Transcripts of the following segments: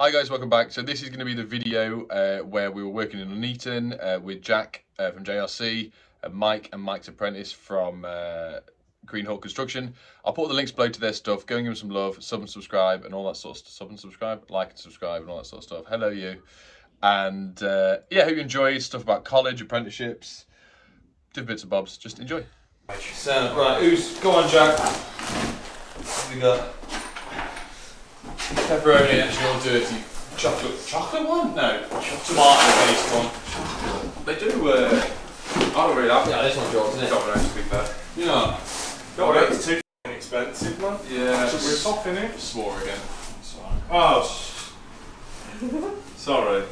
Hi guys, welcome back. So this is going to be the video where we were working in Nuneaton with Jack from JRC, Mike and Mike's apprentice from Green Hawk Construction. I'll put the links below to their stuff. Go and give them some love, sub and subscribe and all that sort of stuff. Sub and subscribe, like and subscribe and all that sort of stuff. Hello you. And yeah, hope you enjoy stuff about college, apprenticeships, different bits and bobs. Just enjoy. So, right, go on Jack. What we got? Pepperoni, actually all dirty. Chocolate one? No, tomato based one. They do, I don't really have Yeah, this one's yours, isn't it? Domino's to be fair. Yeah. It's too expensive, man. Yeah. We're top in it. Swore again. Oh, sorry.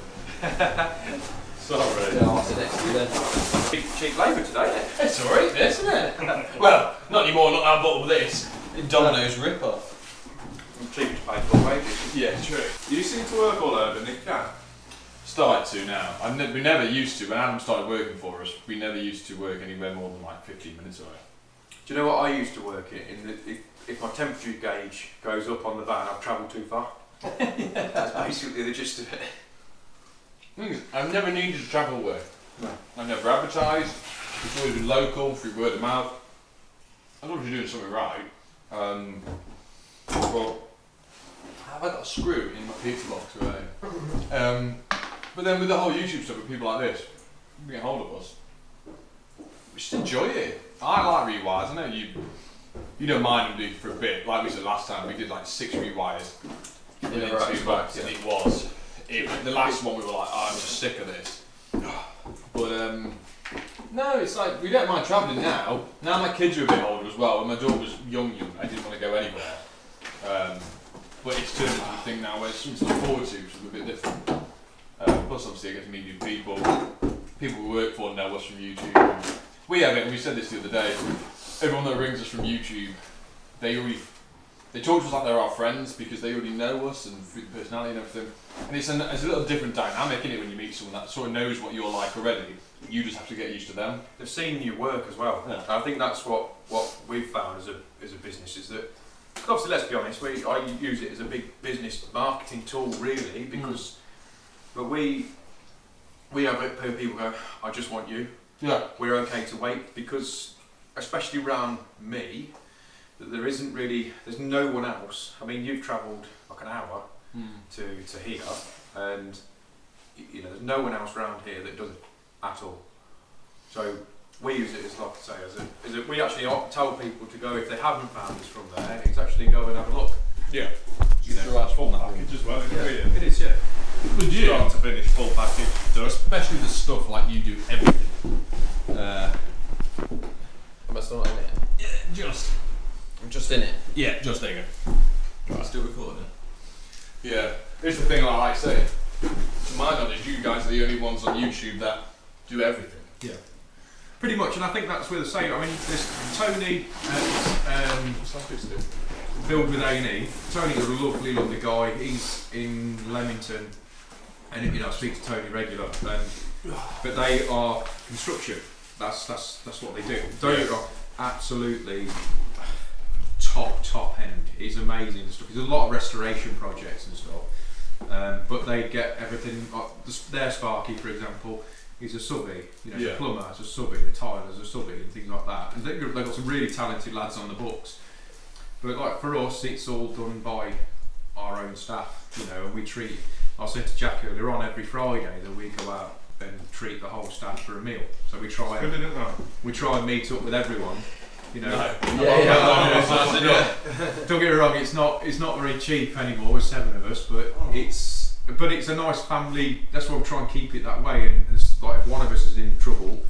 Sorry. Yeah, I'll sit next to you then. Cheap labour today, It's alright, isn't it? Well, not anymore, not our bottle of this. Domino's rip-off. Cheap to pay for wages. Yeah, true. You seem to work all over, Nick, can? Started to now. We never used to. When Adam started working for us, we never used to work anywhere more than like 15 minutes away. Do you know what I used to work in? If my temperature gauge goes up on the van, I've travelled too far. That's basically the gist of it. I've never needed to travel work. No. I've never advertised. It's always been local, through word of mouth. As long as you're doing something right. But have I got a screw in my pizza box today? But then with the whole YouTube stuff with people like this, you get hold of us. We just enjoy it. I like rewires. I know you don't mind them for a bit. Like we said last time, we did like 6 rewires within 2 months, and it was. The last one we were like, oh, I'm just sick of this. But no, it's like we don't mind travelling now. Now my kids are a bit older as well. When my daughter was young, I didn't want to go anywhere. But it's turned into a thing now where it's something to look forward to, which is a bit different. Plus, obviously, I get to meet new people. People we work for know us from YouTube. And we have it, and we said this the other day. Everyone that rings us from YouTube, they talk to us like they're our friends because they already know us and through the personality and everything. And it's a little different dynamic, isn't it, when you meet someone that sort of knows what you're like already. You just have to get used to them. They've seen you work as well. Yeah. I think that's what we've found as a business is that, obviously, let's be honest, I use it as a big business marketing tool really because, but we have it where people go, I just want you. Yeah. We're okay to wait because, especially around me, that there's no one else. I mean, you've travelled like an hour to here, and you know there's no one else around here that does it at all. So we use it as, like I say, we actually tell people to go if they haven't found us from there. It's actually go and have a look. Yeah. You know, Sure, that's full package as well. Yeah. It is, yeah. Legit. Start to finish, full package. Especially the stuff like you do everything. Am I still not in it? Yeah, just. I'm just in it. Yeah, just there you go. Right. Still recording. Yeah, here's the thing I like saying. To my knowledge, you guys are the only ones on YouTube that do everything. Yeah. Pretty much, and I think that's where the same. I mean, there's Tony build with A&E. Tony's a lovely, lovely guy. He's in Leamington, and you know I speak to Tony regular. But they are construction. That's what they do. Tony are absolutely top end. He's amazing and stuff. There's a lot of restoration projects and stuff. But they get everything. Their Sparky, for example, is a subby. You know, the plumber is a subby, the tiler's a subby, and things like that. And they've got some really talented lads on the books. But like for us, it's all done by our own staff. You know, and we treat. I said to Jack earlier on, every Friday that we go out and treat the whole staff for a meal. So we try and meet up with everyone. You know, don't get me wrong, it's not very cheap anymore. There's 7 of us, but it's a nice family. That's why we try and keep it that way. And it's like if one of us is in trouble,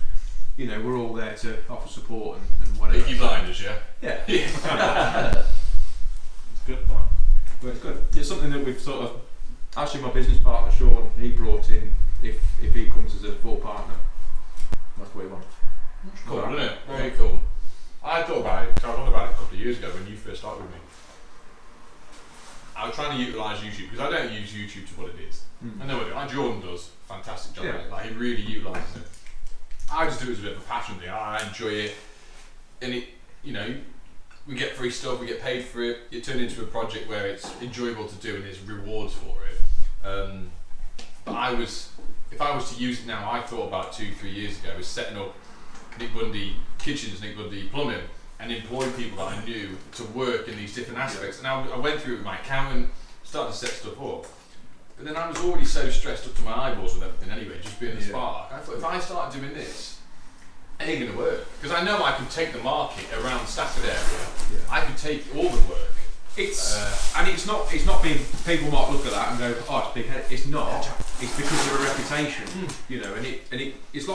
you know, we're all there to offer support and whatever. Peaky Blinders, yeah. Yeah. It's good, man. But it's good. It's something that we've sort of. Actually, my business partner Sean, he brought in if he comes as a full partner. That's what he wants. Cool, isn't it? Very cool. I thought about it, because I thought about it a couple of years ago when you first started with me. I was trying to utilise YouTube, because I don't use YouTube to what it is. I know what like Jordan does, fantastic job at it. Like, he really utilises it. I just do it as a bit of a passion thing. I enjoy it, and it, you know, we get free stuff, we get paid for it. It turned into a project where it's enjoyable to do and there's rewards for it. But if I was to use it now, I thought about 2-3 years ago, was setting up Nick Bundy Kitchens, Nick Bundy Plumbing, and employ people that I knew to work in these different aspects. And I went through it with my accountant, started to set stuff up. But then I was already so stressed up to my eyeballs with everything anyway, just being a spark. I thought, if I start doing this, it ain't going to work. Because I know I can take the market around Stafford area. I could take all the work. And it's not being, people might look at that and go, oh, it's big head. It's not. It's because of a reputation, you know. And it's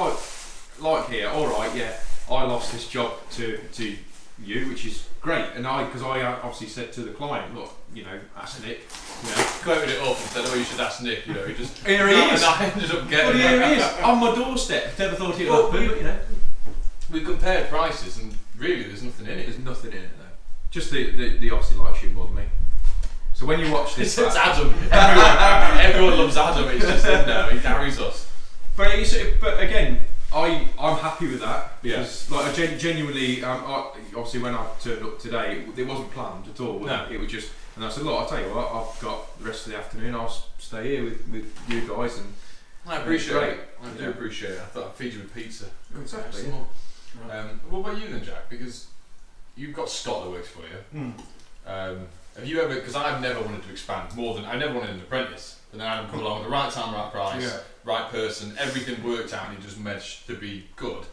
like here. All right, yeah, I lost this job to you, which is great. And because I obviously said to the client, look, you know, ask Nick. You know, quoted it up and said, oh, you should ask Nick. You know, he just here he is. And I ended up getting. Well, here he is on my doorstep. Never thought it would happen, but you know. We compared prices, and really, there's nothing in it. There's nothing in it though. Just the obviously likes you more than me. So when you watch this, it's Adam. Everyone loves Adam. It's just in there. He carries us. But again, I'm happy with that because like I genuinely, obviously when I turned up today, it wasn't planned at all. No. It was just, and I said, look, I'll tell you what, I've got the rest of the afternoon. I'll stay here with you guys, and I appreciate it. I do appreciate it. I thought I'd feed you with pizza. Exactly. What about you then, Jack? Because you've got Scott that works for you. Have you ever? Because I've never wanted to expand more than I never wanted an apprentice. But then Adam come along at the right time, right price, right person. Everything worked out, and it just meshed to be good.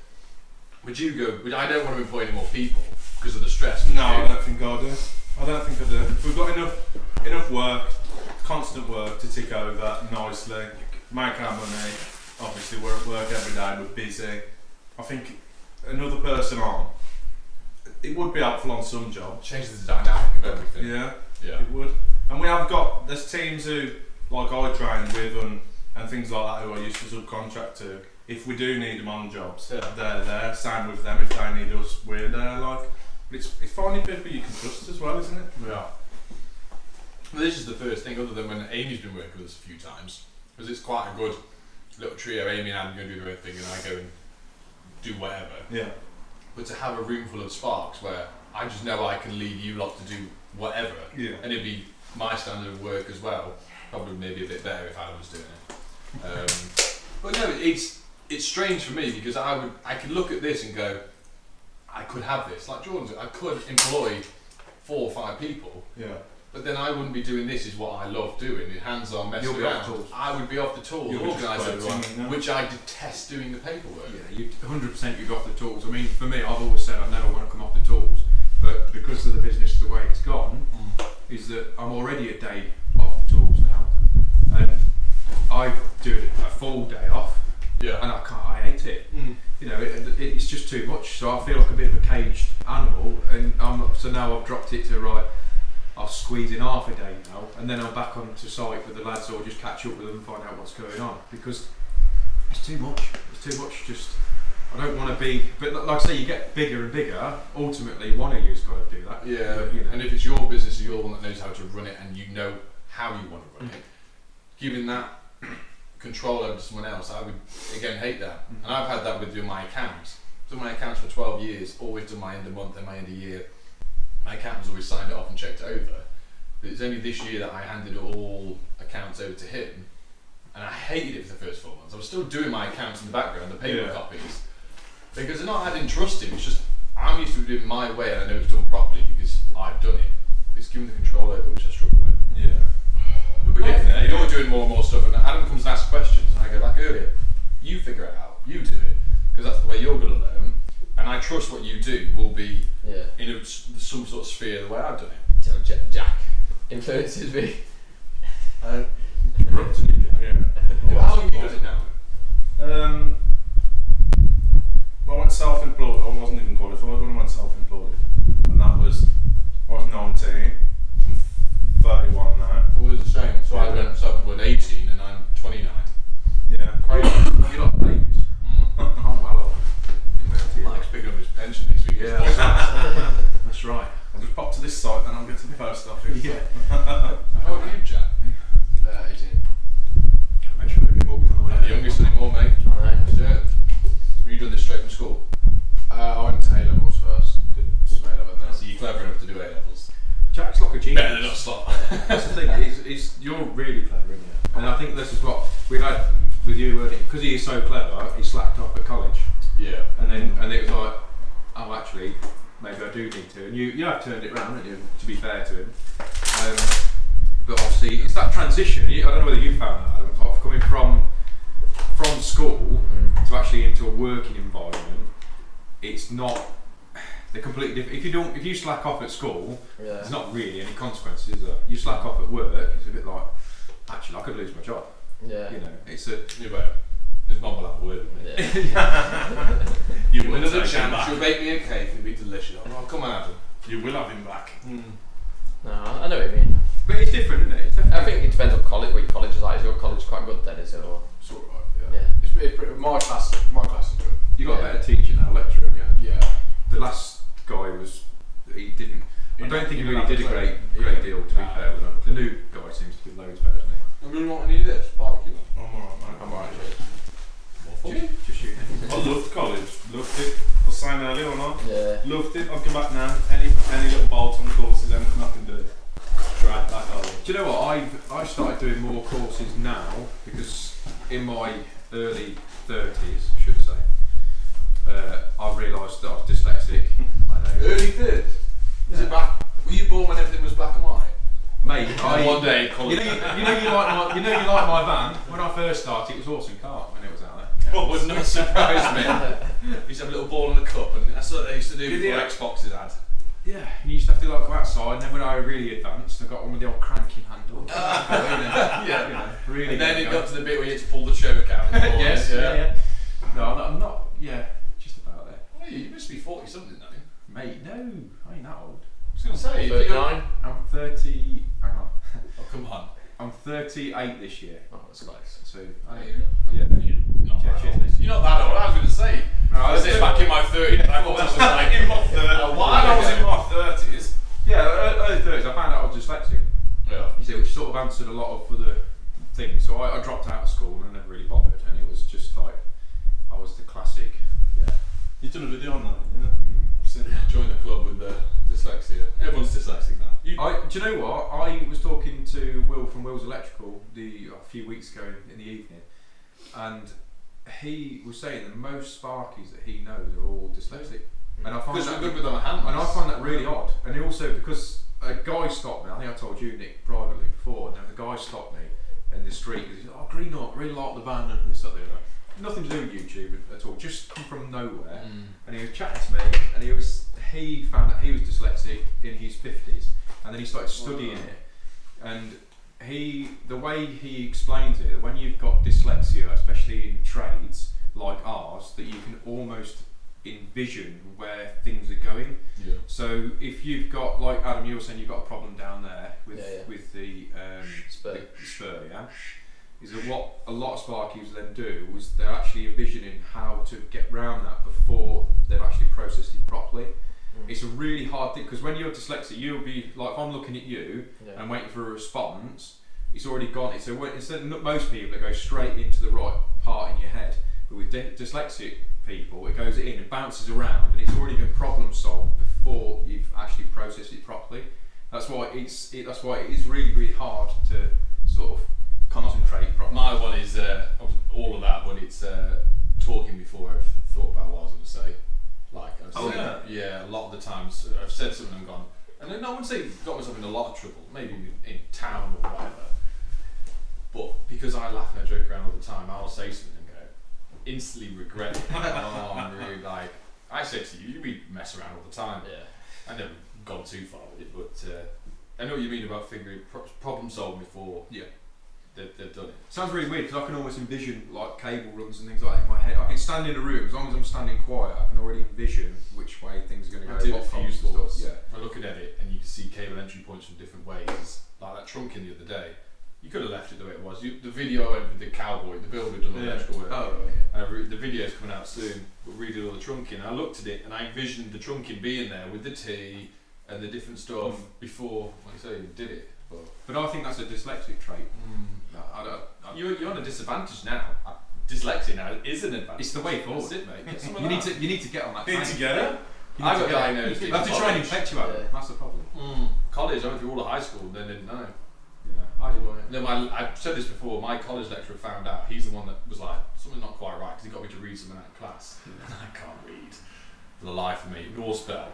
Would you go? I don't want to employ any more people because of the stress. No, I don't think I do. I don't think I do. We've got enough work, constant work to tick over nicely, make our money. Obviously, we're at work every day. We're busy. I think another person on, it would be helpful on some jobs. Changes the dynamic of everything. Yeah, it would. And we have got, there's teams who, like I train with and things like that, who I used to subcontract to. If we do need them on jobs, they're there. Same with them, if they need us, we're there. Like, but it's finding people you can trust as well, isn't it? Yeah. Well, this is the first thing, other than when Amy's been working with us a few times, because it's quite a good little trio. Amy and Adam go and do their own thing, and I go and do whatever. Yeah. But to have a room full of sparks where I just know I can leave you lot to do whatever, and it'd be my standard of work as well. Probably maybe a bit better if Adam was doing it. But no, it's strange for me because I could look at this and go, I could have this. Like Jordan's, I could employ 4 or 5 people. Yeah. But then I wouldn't be doing this. Is what I love doing. Hands-on messing You'll be off the tools. I would be off the tools, organised everyone, which I detest doing the paperwork. Yeah, you 100% you've got the tools. I mean, for me, I've always said I never want to come off the tools, but because of the business the way it's gone, is that I'm already a day off the tools now, and I do a full day off. Yeah. And I hate it. You know, it's just too much. So I feel like a bit of a caged animal, and so now I've dropped it to I'll squeeze in half a day now, and then I'm back onto site with the lads, or just catch up with them and find out what's going on, because it's too much. It's too much. Just I don't want to be. But like I say, you get bigger and bigger. Ultimately, one of you's got to do that. Yeah. But, you know. And if it's your business, you're the one that knows how to run it, and you know how you want to run it. Giving that control over to someone else, I would again hate that. And I've had that with doing my accounts. Done my accounts for 12 years. Always done my end of month and my end of year. My accountant's always signed it off and checked it over. But it's only this year that I handed all accounts over to him, and I hated it for the first 4 months. I was still doing my accounts in the background, the paper copies, because they're not. I didn't trust him. It's just I'm used to doing it my way, and I know it's done properly because I've done it. It's given the control over, which I struggle with. Yeah. But getting there, you're doing more and more stuff, and Adam comes and asks questions, and I go like earlier, you figure it out, you do it, because that's the way you're going to learn. And I trust what you do will be in some sort of sphere the way I've done it. So Jack influences me. Yeah. How long have you done it now? I went self-employed. I wasn't even qualified when I went self-employed, and I was 19, 31 now. Well, it's the same. So I went self-employed 18, and I'm 29. Yeah. Crazy. You're like babies. I'm well off. Mike's picking up his pension next week. Yeah, that's right. I'll just pop to this site, then I'll get to the post office. Yeah. How old are you, Jack? 18. Make sure I get more than Not the youngest anymore, mate. Alright. Yeah. Have you done this straight from school? I went to A-levels first. Did some A-level then. So you're clever enough to do A-levels. Jack's like a genius. Better than us lot. That's the thing. Is you're really clever, Yeah. And I think this is what we had with you, weren't it? Because he is so clever, he slacked off at college. Yeah. And it was like, oh, actually, maybe I do need to. And you have turned it round, haven't you? To be fair to him. But obviously, it's that transition. I don't know whether you found that, Adam, of coming from school to actually into a working environment. It's not. They're completely different. If you slack off at school, there's not really any consequences, is there? You slack off at work, it's a bit like, actually, I could lose my job. Yeah. You know, it's a. Yeah, but his mum will have a word with me. Yeah. You Give will him another take him chance. back. She'll make me a cake. It'll be delicious. Oh, come on, Adam. You will have him back. No, I know what you mean. But it's different, isn't it? It's I think it depends on college. What your college is like. Is your college quite good then? Is it? Or It's all right. yeah. It's pretty, my class is good. You got a better teacher now, lecturer, haven't you? Yeah. The last guy was. He didn't. I don't think he really did a great deal. To be fair with him, the new guy seems to be loads better, doesn't he? I really want any of this barbecue. I'm alright, mate. I'm alright. Just you. I loved college. Loved it. I was saying earlier or not. Yeah. Loved it. I'd come back now. Any little bolt on courses, anything I can do. Right back home. Do you know what? I've started doing more courses now because in my early 30s, I should say, I realised that I was dyslexic. I know. Early 30s? Is it back? Were you born when everything was black and white? Mate, One day, colour. you like my van. When I first started, it was awesome car when it was out there. What would not surprise me. You used to have a little ball in the cup, and that's what they used to do before Xboxes had. Yeah, and you used to have to like go outside, and then when I really advanced, I got one with the old cranking handle. Yeah. You know, really. And then good it going. got to the bit where you had to pull the choke out. Yes, yeah. No, I'm not. Yeah, just about there. Well, you must be 40 something, don't you? Mate, no, I ain't that old. I was going to say, if you 39. I'm 30. Hang on. Oh, come on. I'm 38 this year. Oh, that's close. So, You're not that old. You're not that old. I was going to say. I was back in my 30s. I thought that was like in my 30s. While I was in my 30s. yeah, early 30s. I found out I was dyslexic. Yeah. You see, which sort of answered a lot of other things. So I dropped out of school and I never really bothered, and it was just like I was the classic. Yeah. You've done a video on that, yeah? I've seen join the club with dyslexia. Everyone's dyslexic now. Do you know what? I was talking to Will from Will's Electrical a few weeks ago in the evening, and he was saying that most Sparkies that he knows are all dyslexic. And I find Because that we're good with our hands. And I find that really odd. And also because a guy stopped me, I think I told you, Nick, privately before, and the guy stopped me in the street because he said, "Oh, Green Up, really like the band and this, that, the other." Nothing to do with YouTube at all, just come from nowhere. And he was chatting to me, and he found that he was dyslexic in his 50s, and then he started studying it. And the way he explains it, when you've got dyslexia, especially in trades like ours, that you can almost envision where things are going. Yeah. So if you've got, like Adam, you were saying you've got a problem down there with the Spur. the spur, yeah. Is that what a lot of Sparkies then do? Was they're actually envisioning how to get round that before they've actually processed it properly. It's a really hard thing because when you're dyslexic, you'll be like, if I'm looking at you and waiting for a response, it's already gone. So instead of most people, it goes straight into the right part in your head. But with dyslexic people, it goes in and bounces around, and it's already been problem solved before you've actually processed it properly. That's why it is really, really hard to sort of concentrate properly. My one is all of that, but it's talking before I've thought about what I was going to say. Like I've said, a lot of the times I've said something and gone, and then I wouldn't say got myself in a lot of trouble, maybe in town or whatever. But because I laugh and I joke around all the time, I'll say something and go, instantly regret it. Oh, I'm really like, I said to you, we mess around all the time. Yeah. I never gone too far with it, but I know what you mean about figuring problem solving before. Yeah. They've done it. Sounds really weird because I can almost envision like cable runs and things like that in my head. I can stand in a room, as long as I'm standing quiet, I can already envision which way things are going to go. I do what the problems fuse and stuff. boards. Yeah. I'm looking at it and you can see cable entry points from different ways. Like that trunking the other day. You could have left it the way it was. The video I went with the cowboy, the builder done the electrical work. Oh, right, yeah. The video's coming out soon. We'll redo all the trunking. I looked at it and I envisioned the trunking being there with the T and the different stuff before, like you say, you did it. But I think that's a dyslexic trait. You're on a disadvantage now. Dyslexia now is an advantage. It's the way forward. That's it, mate. Get some of You that. need to get on that. Get train. together. I got diagnosed. You have to try and infect you out. Yeah. That's the problem. College, I went through all of high school and then didn't know. Yeah. I enjoy it. No, I've said this before. My college lecturer found out. He's the one that was like, something's not quite right because he got me to read something out of class. And I can't read for the life of me, nor spell.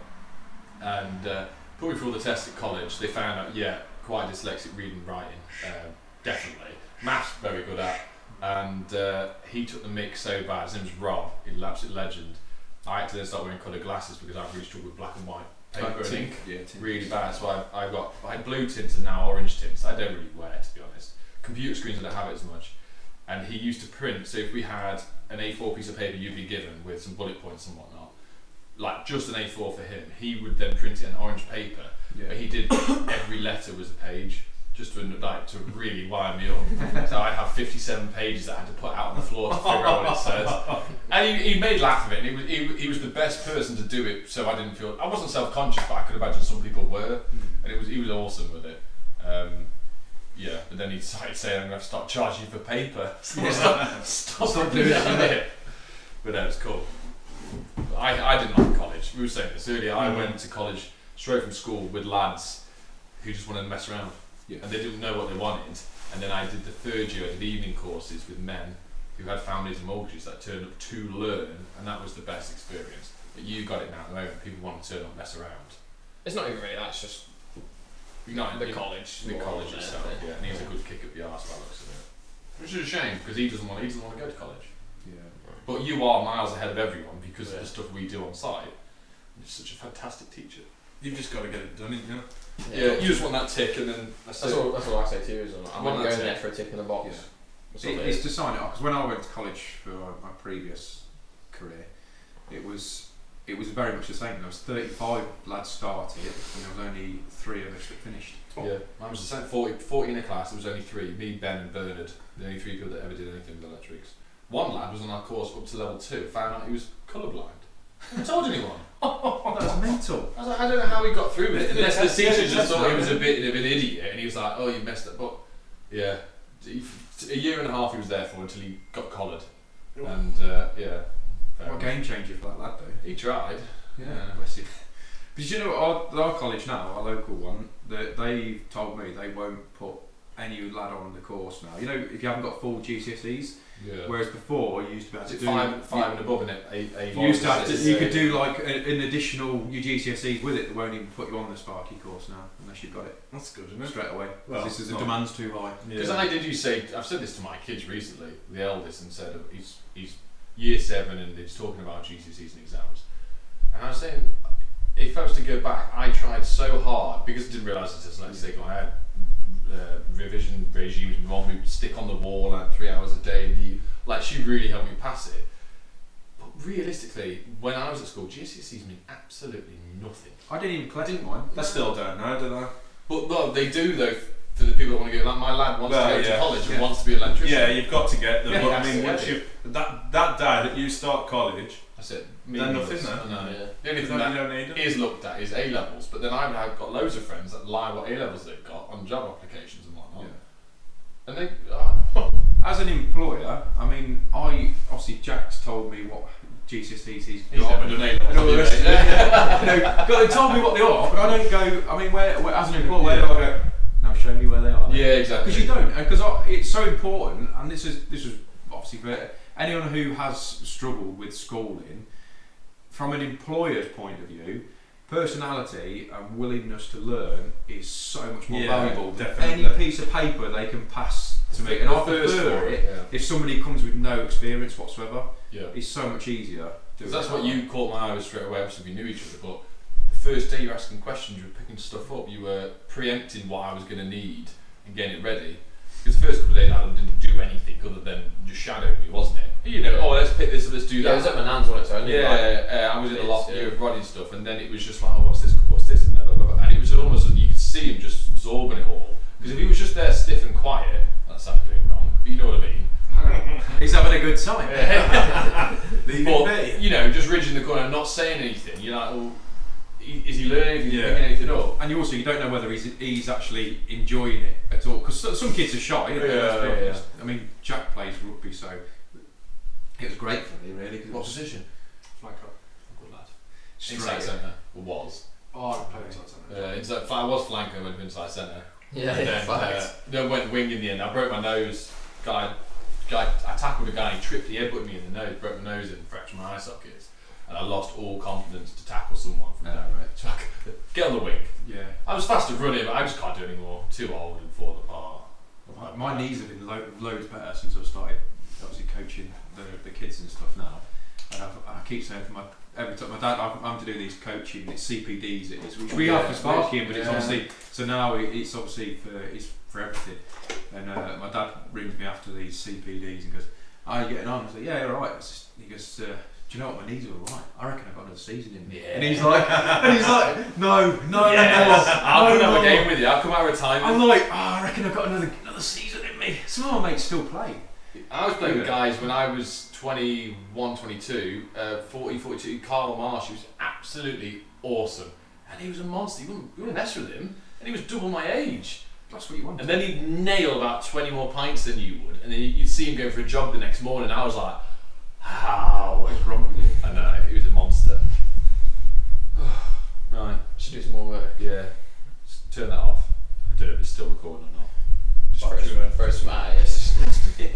And put me through all the tests at college. They found out, yeah, quite dyslexic reading and writing, definitely. Maths very good at. And he took the mick so bad. His name was Rob. He's an absolute legend. I had to then start wearing coloured glasses because I really struggled with black and white paper and ink. Yeah, Really bad. So I had blue tints and now orange tints. I don't really wear, to be honest. Computer screens I don't have it as much. And he used to print. So if we had an A4 piece of paper you'd be given with some bullet points and whatnot, like just an A4 for him, he would then print it on orange paper. Yeah. But he did every letter was a page. Just to really wind me up. So I'd have 57 pages that I had to put out on the floor to figure out what it said. And he made laugh of it, and he was the best person to do it, so I wasn't self-conscious, but I could imagine some people were, and he was awesome with it. Yeah, but then he decided saying, I'm going to have to start charging you for paper. Stop doing it. But no, it's cool. I didn't like college. We were saying this earlier, I went to college straight from school with lads who just wanted to mess around. Yeah. And they didn't know what they wanted. And then I did the third year, I did evening courses with men who had families and mortgages that turned up to learn, and that was the best experience. But you got it now at the moment, people want to turn up and mess around. It's not even really, that's just the college. The college itself, yeah. And he has a good kick up the arse by the looks of it. Which is a shame, because he doesn't want to go to college. Yeah. But you are miles ahead of everyone because of the stuff we do on site. You're such a fantastic teacher. You've just got to get it done, you know? Yeah, you just want that tick and then that's all I say to you is I'm not going there for a tick in the box. Yeah. It's to sign it off, because when I went to college for my previous career, it was very much the same. There was 35 lads started, and there was only 3 of us that finished. Yeah, mine was the same. 40 in a class. There was only 3. Me, Ben, and Bernard. The only 3 people that ever did anything with electrics. One lad was on our course up to level 2. Found out he was colourblind. I haven't told anyone. That's mental. I was like, I don't know how he got through with it. Unless the teacher just thought he was a bit of an idiot, and he was like, "Oh, you messed up." But yeah, a year and a half he was there for until he got collared. And yeah. What a game changer for that lad, though. He tried. Yeah, bless him. But you know, our college now, our local one, they told me they won't put any lad on the course now. You know, if you haven't got full GCSEs, whereas before you used to be able to do five and above in it. You used to have to, you could do like an additional your GCSEs with it. They won't even put you on the Sparky course now unless you've got it. That's good, isn't it? Straight away. Well, this is the demand's too high. Because I did I've said this to my kids recently, the eldest, and said he's year 7 and he's talking about GCSEs and exams. And I was saying, if I was to go back, I tried so hard because I didn't realise it's dyslexic. I had revision regimes and one would stick on the wall like 3 hours a day. And she really helped me pass it. But realistically, when I was at school, GCSEs mean absolutely nothing. I didn't even collect mine. They still don't know, do they? But no, they do though. For the people that want to go, like my lad wants to go to college and wants to be an electrician. Yeah, you've got to get them. Yeah, but I mean, once that day that you start college, that's it. Then nothing there. No. Yeah. The only thing that is looked at is A levels, but then I've got loads of friends that lie what A levels they've got on job applications and whatnot. Yeah. And they, as an employer, I mean, obviously Jack's told me what GCSEs he's he's got. never done A levels. And all the rest of it. They told me what they are, but I don't go. I mean, where as an employer, where do I go? Now show me where they are. Yeah, exactly. Because you don't, because it's so important, and this was obviously for anyone who has struggled with schooling. From an employer's point of view, personality and willingness to learn is so much more valuable than any piece of paper they can pass to me. And I prefer it if somebody comes with no experience whatsoever. Yeah, it's so much easier. Because that's what you caught my eye with straight away. Obviously, we knew each other, but the first day you were asking questions, you were picking stuff up, you were preempting what I was going to need and getting it ready. Because the first couple of days, Adam didn't do anything other than just shadow me, wasn't it? You know, let's pick this up, let's do that. Yeah, it was at my nan's on its own. I was in the loft, you were running stuff, and then it was just like, oh, what's this, and blah, blah, blah. And it was almost like you could see him just absorbing it all. Because if he was just there stiff and quiet, that sounded a bit wrong, but you know what I mean. He's having a good time. But, you know, just ridging the corner and not saying anything, you're like, well, is he learning? Is he picking anything up? And you don't know whether he's actually enjoying it at all. Because some kids are shy. Yeah. I mean, Jack plays rugby, so it was great for me, really. What position? Flanker. Good lad. Inside centre. Or was. Oh, I played inside centre. If I was flanker, I would have been inside centre. Yeah, And then went wing in the end. I broke my nose. I tackled a guy, he tripped, he headbutted me in the nose, broke my nose and fractured my eye sockets. And I lost all confidence to tackle someone from there. Right. So I could get on the wing. Yeah. I was fast at running, but I just can't do it anymore. Too old and falling apart. My knees have been loads better since I've started obviously coaching the kids and stuff now. And I keep saying to every time my dad, I'm to do these coaching, it's CPDs it is, which we have for sparking, but it's obviously, so now it's obviously for everything. And my dad rings me after these CPDs and goes, "How are you getting on?" I say, "Yeah, you're alright." He goes, "Do you know what, my knees are alright. I reckon I've got another season in me." Yeah. And he's like, no, Yes. I'll come have no a game with you. I'll come out of retirement. I'm like, I reckon I've got another season in me. Some of my mates still play. I was playing with guys when I was 21, 22, 40, 42. Carl Marsh, he was absolutely awesome. And he was a monster. You wouldn't mess with him. And he was double my age. That's what you want. And then he'd nail about 20 more pints than you would. And then you'd see him going for a jog the next morning. I was like, how? What is wrong with you? I know, he was a monster. Right. Should do some more work. Yeah. Just turn that off. I don't know if it's still recording or not. Just throw some at it.